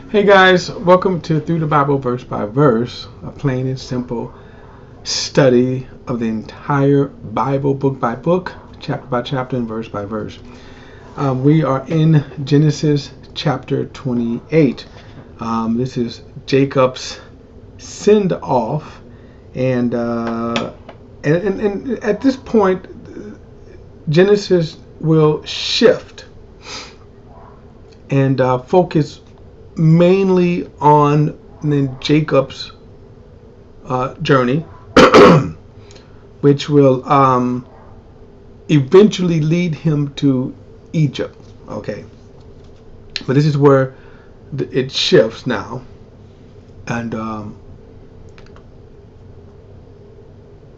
Hey guys, welcome to Through the Bible Verse by Verse, a plain and simple study of the entire Bible, book by book, chapter by chapter, and verse by verse. We are in Genesis chapter 28. This is Jacob's send off, and at this point, Genesis will shift and focus mainly on Jacob's journey, which will eventually lead him to Egypt. Okay, but this is where it shifts now, and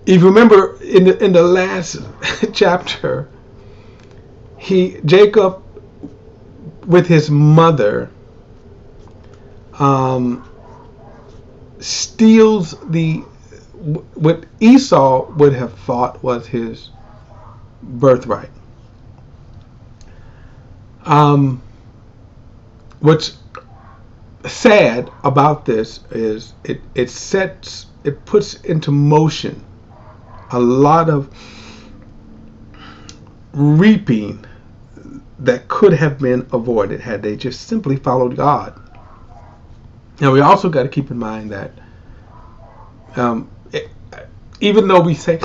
if you remember in the last chapter, Jacob with his mother steals what Esau would have thought was his birthright. What's sad about this is it puts into motion a lot of reaping that could have been avoided had they just simply followed God. Now we also got to keep in mind that even though we say,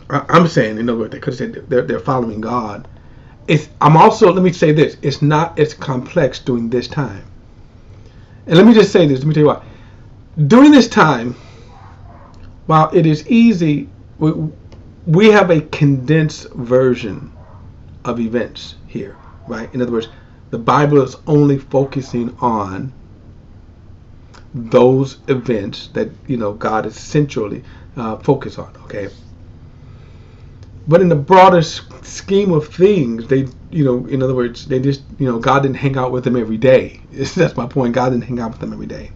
I'm saying, in other words, they could have said they're following God. Let me say this, it's not as complex during this time. And let me just say this, let me tell you why. During this time, while it is easy, we have a condensed version of events here, right? In other words, the Bible is only focusing on those events that God is centrally focused on. Okay, but in the broader scheme of things, in other words, they just God didn't hang out with them every day. That's my point. God didn't hang out with them every day.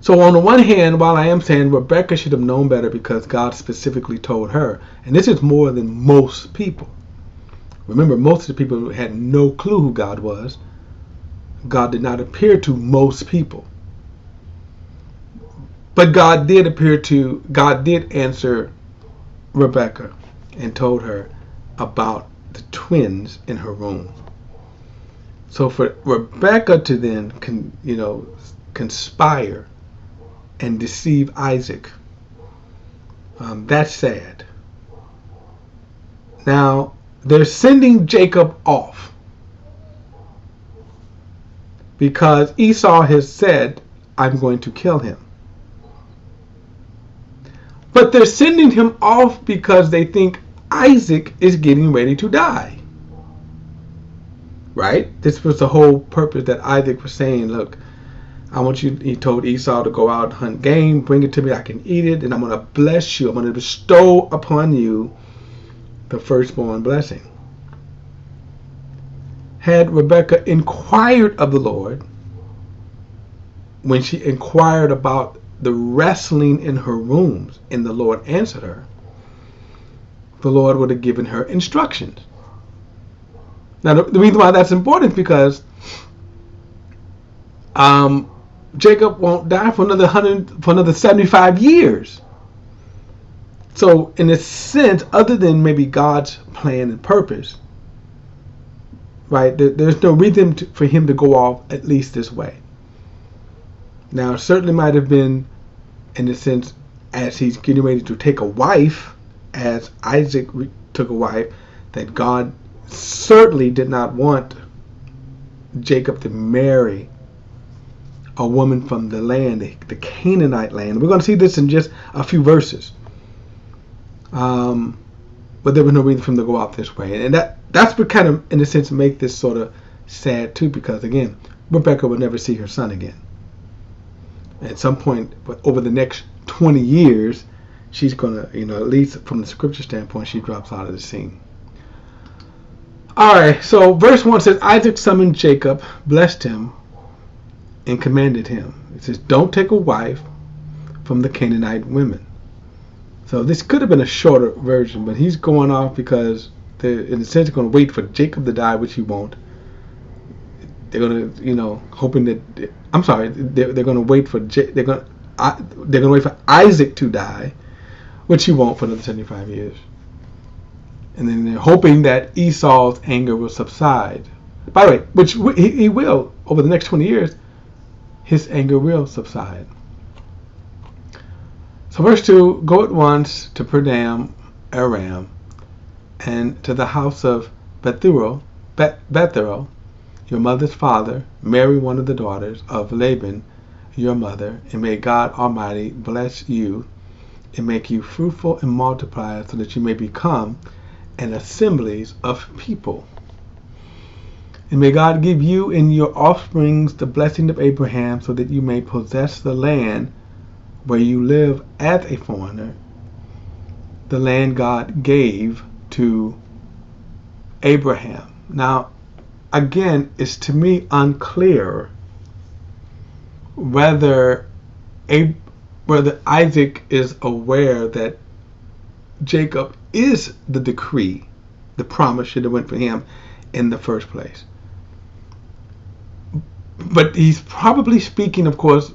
So on the one hand, while I am saying Rebecca should have known better because God specifically told her, and this is more than most people. Remember, most of the people had no clue who God was. God did not appear to most people. But God did answer Rebecca and told her about the twins in her womb. So for Rebecca to then conspire and deceive Isaac, that's sad. Now, they're sending Jacob off because Esau has said, I'm going to kill him. But they're sending him off because they think Isaac is getting ready to die. Right? This was the whole purpose that Isaac was saying, look, he told Esau to go out and hunt game, bring it to me, I can eat it, and I'm going to bless you. I'm going to bestow upon you the firstborn blessing. Had Rebecca inquired of the Lord, when she inquired about the wrestling in her wombs, and the Lord answered her, the Lord would have given her instructions. Now, the reason why that's important is because Jacob won't die for another 75 years. So, in a sense, other than maybe God's plan and purpose, right, there's no reason for him to go off at least this way. Now, it certainly might have been, in a sense, as he's getting ready to take a wife, as Isaac took a wife, that God certainly did not want Jacob to marry a woman from the land, the Canaanite land. We're going to see this in just a few verses. But there was no reason for him to go out this way. And that's what kind of, in a sense, make this sort of sad too, because again, Rebecca will never see her son again. At some point, but over the next 20 years, she's going to, at least from the scripture standpoint, she drops out of the scene. All right, so verse 1 says, Isaac summoned Jacob, blessed him, and commanded him. It says, don't take a wife from the Canaanite women. So this could have been a shorter version, but he's going off because They're in a sense going to wait for Jacob to die, which he won't. They're going to, hoping that. I'm sorry. They're going to wait for they're going to wait for Isaac to die, which he won't for another 75 years. And then they're hoping that Esau's anger will subside. By the way, which he will over the next 20 years. His anger will subside. So verse 2, go at once to Paddan Aram, and to the house of Bethuel, your mother's father, marry one of the daughters of Laban, your mother, and may God Almighty bless you and make you fruitful and multiply, so that you may become an assemblies of people. And may God give you and your offsprings the blessing of Abraham, so that you may possess the land where you live as a foreigner, the land God gave to Abraham. Now, again, it's to me unclear whether Isaac is aware that Jacob is the decree, the promise should have went for him in the first place. But he's probably speaking, of course,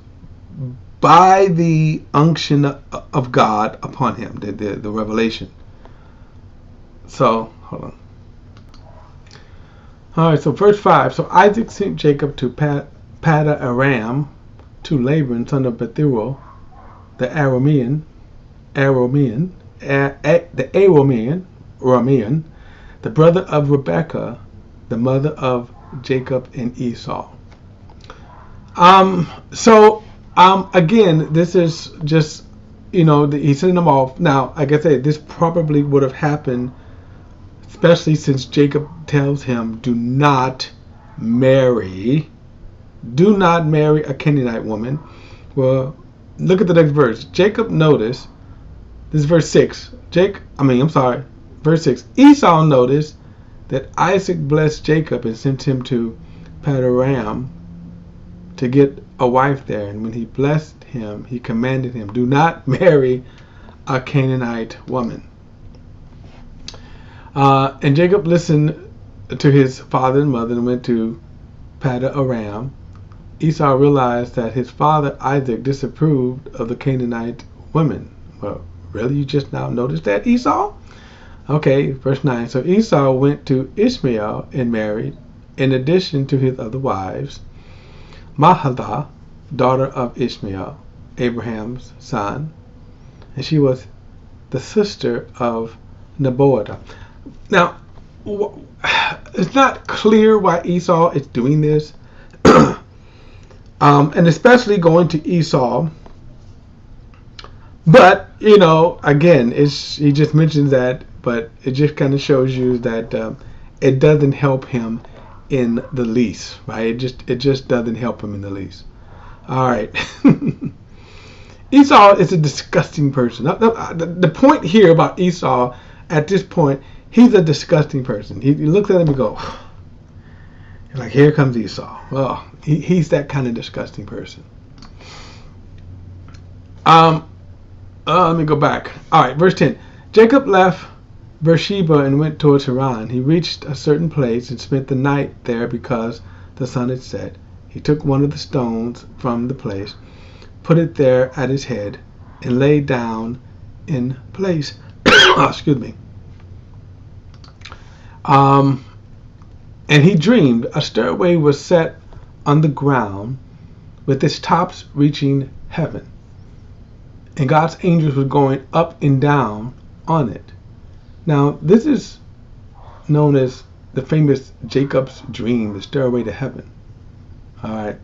by the unction of God upon him, the revelation. So, hold on. All right, so verse 5. So Isaac sent Jacob to Paddan Aram, to Laban, son of Bethuel, the Aramean, the brother of Rebekah, the mother of Jacob and Esau. Again, this is just, he's sending them off. Now, like I said, this probably would have happened, especially since Jacob tells him, do not marry a Canaanite woman. Well, look at the next verse. Jacob noticed, this is verse 6. Verse 6. Esau noticed that Isaac blessed Jacob and sent him to Paddan Aram to get a wife there. And when he blessed him, he commanded him, do not marry a Canaanite woman. And Jacob listened to his father and mother and went to Paddan Aram. Esau realized that his father Isaac disapproved of the Canaanite women. Well, really? You just now noticed that, Esau? Okay, verse 9. So Esau went to Ishmael and married, in addition to his other wives, Mahalath, daughter of Ishmael, Abraham's son, and she was the sister of Nebaioth. Now, it's not clear why Esau is doing this, and especially going to Esau. But, again, he just mentions that, but it just kind of shows you that it doesn't help him in the least, right? It just doesn't help him in the least. All right. Esau is a disgusting person. The point here about Esau, at this point, he's a disgusting person. He looks at him and goes, like, here comes Esau. Oh, he's that kind of disgusting person. Let me go back. All right, verse 10. Jacob left Beersheba and went towards Haran. He reached a certain place and spent the night there because the sun had set. He took one of the stones from the place, put it there at his head, and lay down in place. Excuse me. And he dreamed a stairway was set on the ground with its tops reaching heaven, and God's angels were going up and down on it. Now, this is known as the famous Jacob's dream, the stairway to heaven. All right.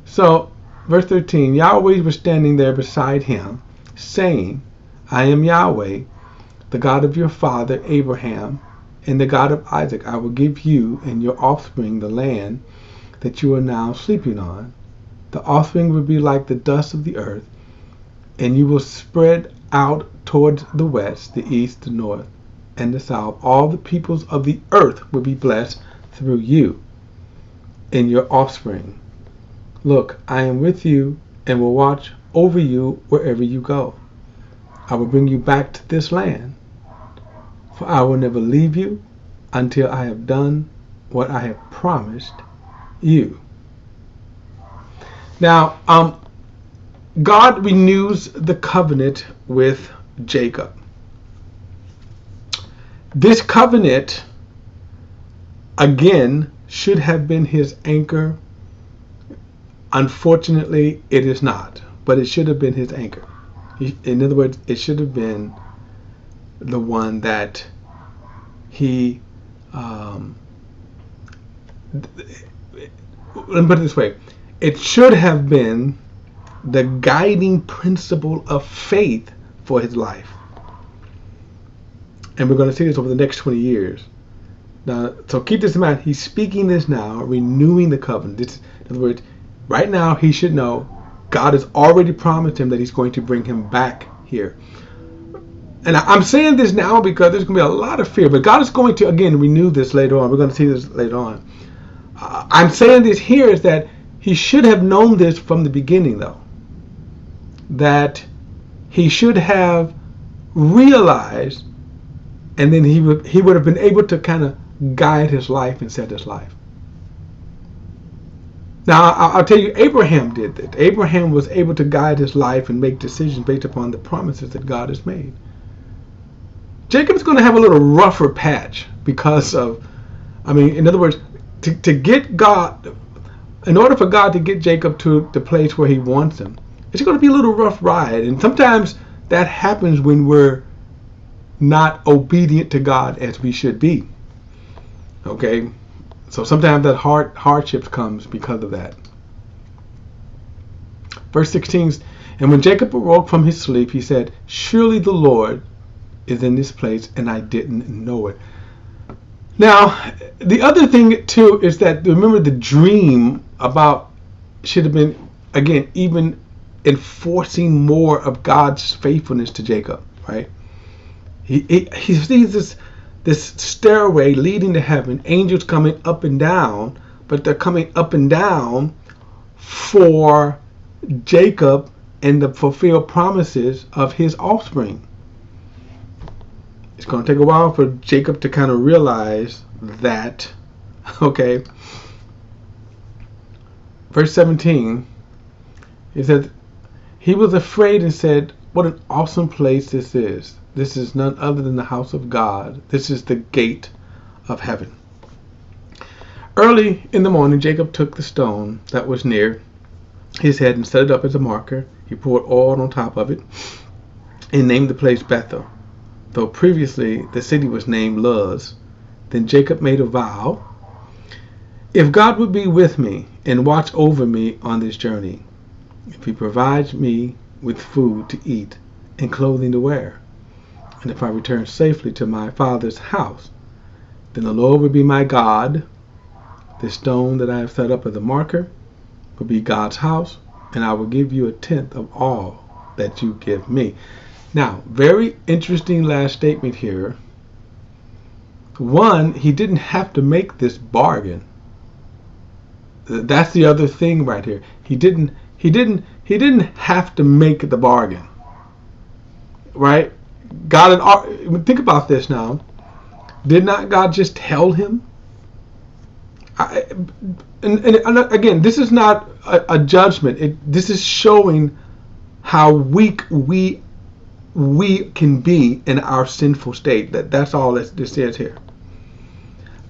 So, verse 13, Yahweh was standing there beside him, saying, I am Yahweh, the God of your father Abraham, and the God of Isaac. I will give you and your offspring the land that you are now sleeping on. The offspring will be like the dust of the earth, and you will spread out towards the west, the east, the north, and the south. All the peoples of the earth will be blessed through you and your offspring. Look, I am with you and will watch over you wherever you go. I will bring you back to this land, For I will never leave you until I have done what I have promised you. Now, God renews the covenant with Jacob. This covenant, again, should have been his anchor. Unfortunately, it is not, but it should have been his anchor. In other words, it should have been the one that he, let me put it this way, it should have been the guiding principle of faith for his life. And we're going to see this over the next 20 years. Now, so keep this in mind. He's speaking this now, renewing the covenant. In other words, right now he should know God has already promised him that he's going to bring him back here. And I'm saying this now because there's going to be a lot of fear. But God is going to, again, renew this later on. We're going to see this later on. I'm saying this here is that he should have known this from the beginning, though. That he should have realized, and then he would have been able to kind of guide his life and set his life. Now, I'll tell you, Abraham did that. Abraham was able to guide his life and make decisions based upon the promises that God has made. Jacob's going to have a little rougher patch because of, in other words, to get God, in order for God to get Jacob to the place where he wants him, it's going to be a little rough ride. And sometimes that happens when we're not obedient to God as we should be. Okay? So sometimes that hardship comes because of that. Verse 16, and when Jacob awoke from his sleep, he said, surely the Lord is in this place, and I didn't know it. Now, the other thing, too, is that, remember, the dream about should have been, again, even enforcing more of God's faithfulness to Jacob, right? He sees this stairway leading to heaven, angels coming up and down, but they're coming up and down for Jacob and the fulfilled promises of his offspring. It's going to take a while for Jacob to kind of realize that, okay. Verse 17, he said, he was afraid and said, what an awesome place this is. This is none other than the house of God. This is the gate of heaven. Early in the morning, Jacob took the stone that was near his head and set it up as a marker. He poured oil on top of it and named the place Bethel, though previously the city was named Luz. Then Jacob made a vow. If God would be with me and watch over me on this journey, if he provides me with food to eat and clothing to wear, and if I return safely to my father's house, then the Lord will be my God. The stone that I have set up as a marker will be God's house, and I will give you 1/10 of all that you give me. Now, very interesting last statement here. One, he didn't have to make this bargain. That's the other thing right here. He didn't have to make the bargain. Right? God had, think about this now. Did not God just tell him? And again, this is not a judgment. This is showing how weak we can be in our sinful state. That's all this says here.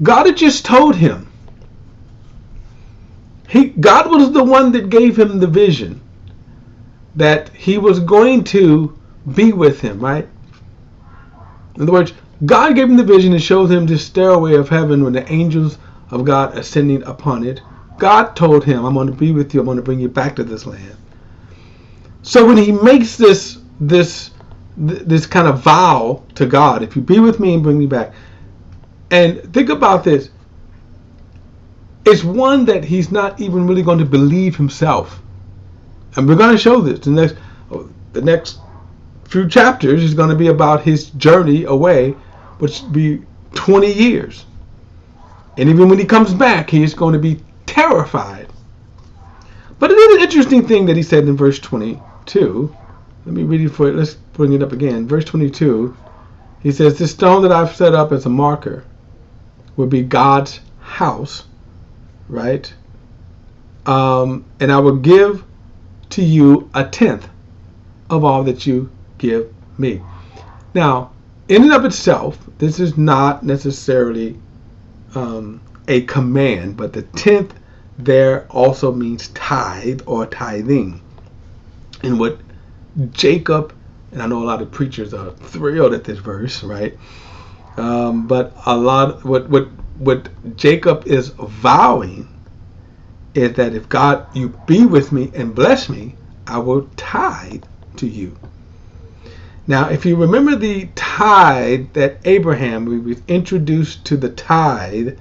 God had just told him. God was the one that gave him the vision that he was going to be with him, right? In other words, God gave him the vision and showed him this stairway of heaven with the angels of God ascending upon it. God told him, I'm going to be with you. I'm going to bring you back to this land. So when he makes this kind of vow to God, if you be with me and bring me back, and think about this, it's one that he's not even really going to believe himself. And we're going to show this. The next few chapters is going to be about his journey away, which will be 20 years. And even when he comes back, he is going to be terrified. But it is an interesting thing that he said in verse 22. Let me read it for you. Let's bring it up again. Verse 22. He says, this stone that I've set up as a marker will be God's house, right? And I will give to you a tenth of all that you give me. Now, in and of itself, this is not necessarily a command, but the tenth there also means tithe or tithing. And what Jacob, and I know a lot of preachers are thrilled at this verse, right? But a lot, what Jacob is vowing is that if God, you be with me and bless me, I will tithe to you. Now, if you remember the tithe that Abraham, we was introduced to the tithe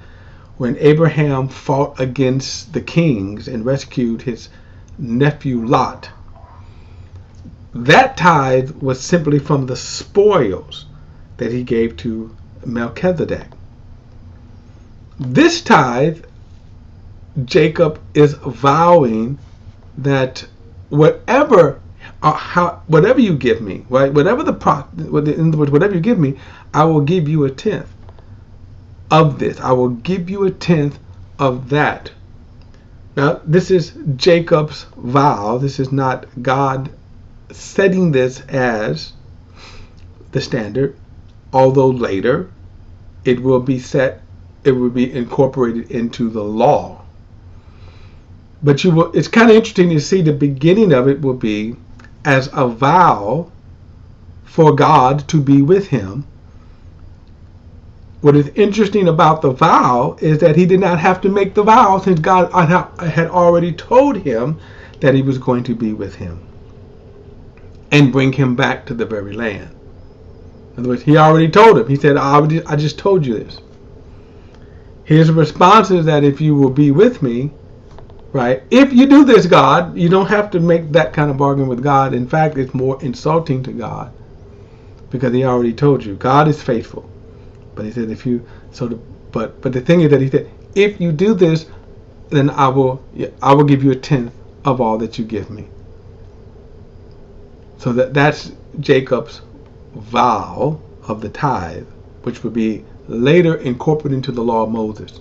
when Abraham fought against the kings and rescued his nephew Lot. That tithe was simply from the spoils that he gave to Melchizedek. This tithe, Jacob is vowing that whatever you give me, right? Whatever you give me, I will give you a tenth of this. I will give you a tenth of that. Now, this is Jacob's vow. This is not God setting this as the standard, although later it will be incorporated into the law. But it's kind of interesting to see the beginning of it will be as a vow for God to be with him. What is interesting about the vow is that he did not have to make the vow, since God had already told him that he was going to be with him and bring him back to the very land. In other words, he already told him. He said, I just told you this. His response is that if you will be with me, right? If you do this, God, you don't have to make that kind of bargain with God. In fact, it's more insulting to God because he already told you. God is faithful. But he said, but the thing is that he said, if you do this, then I will give you a tenth of all that you give me. So that's Jacob's vow of the tithe, which would be later incorporated into the law of Moses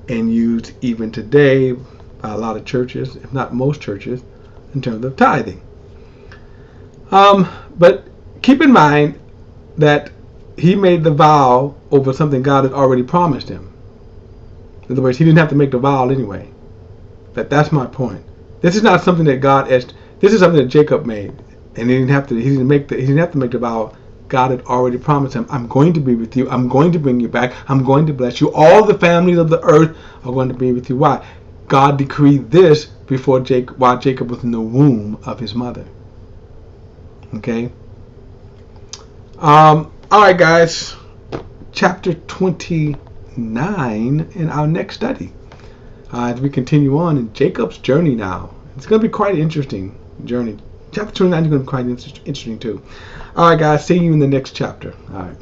and used even today by a lot of churches, if not most churches, in terms of tithing. But keep in mind that he made the vow over something God had already promised him. In other words, he didn't have to make the vow anyway. That's my point. This is not something that God asked. This is something that Jacob made, and he didn't have to make the vow. God had already promised him, I'm going to be with you. I'm going to bring you back. I'm going to bless you. All the families of the earth are going to be with you. Why? God decreed this while Jacob was in the womb of his mother. Okay? All right, guys. Chapter 29 in our next study. As we continue on in Jacob's journey now. It's going to be quite an interesting journey. Chapter 29 is going to be quite interesting too. All right, guys. See you in the next chapter. All right.